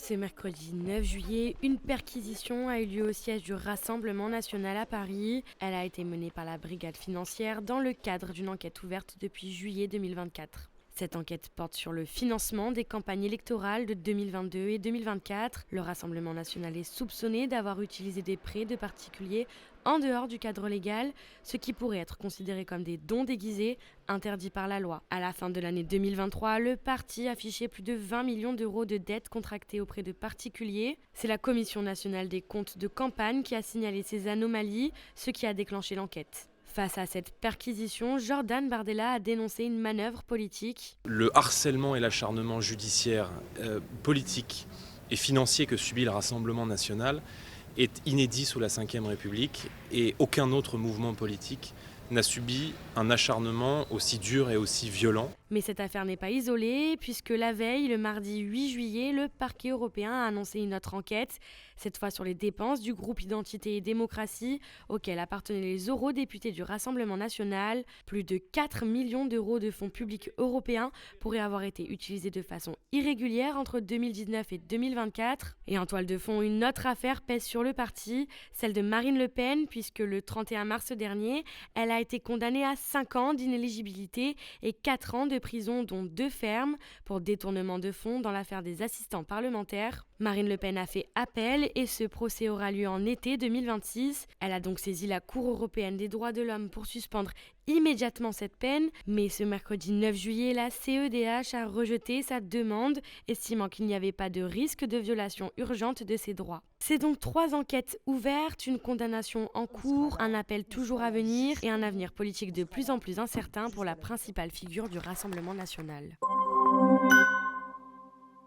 Ce mercredi 9 juillet, une perquisition a eu lieu au siège du Rassemblement national à Paris. Elle a été menée par la brigade financière dans le cadre d'une enquête ouverte depuis juillet 2024. Cette enquête porte sur le financement des campagnes électorales de 2022 et 2024. Le Rassemblement national est soupçonné d'avoir utilisé des prêts de particuliers en dehors du cadre légal, ce qui pourrait être considéré comme des dons déguisés interdits par la loi. À la fin de l'année 2023, le parti affichait plus de 20 millions d'euros de dettes contractées auprès de particuliers. C'est la Commission nationale des comptes de campagne qui a signalé ces anomalies, ce qui a déclenché l'enquête. Face à cette perquisition, Jordan Bardella a dénoncé une manœuvre politique. Le harcèlement et l'acharnement judiciaire, politique et financier que subit le Rassemblement national est inédit sous la Ve République et aucun autre mouvement politique n'a subi un acharnement aussi dur et aussi violent. Mais cette affaire n'est pas isolée, puisque la veille, le mardi 8 juillet, le parquet européen a annoncé une autre enquête, cette fois sur les dépenses du groupe Identité et Démocratie, auquel appartenaient les eurodéputés du Rassemblement national. Plus de 4 millions d'euros de fonds publics européens pourraient avoir été utilisés de façon irrégulière entre 2019 et 2024. Et en toile de fond, une autre affaire pèse sur le parti, celle de Marine Le Pen, puisque le 31 mars dernier, elle a été condamnée à 5 ans d'inéligibilité et 4 ans de prison, dont 2 fermes, pour détournement de fonds dans l'affaire des assistants parlementaires. Marine Le Pen a fait appel et ce procès aura lieu en été 2026. Elle a donc saisi la Cour européenne des droits de l'homme pour suspendre immédiatement cette peine, mais ce mercredi 9 juillet, la CEDH a rejeté sa demande, estimant qu'il n'y avait pas de risque de violation urgente de ses droits. C'est donc 3 enquêtes ouvertes, une condamnation en cours, un appel toujours à venir et un avenir politique de plus en plus incertain pour la principale figure du Rassemblement national.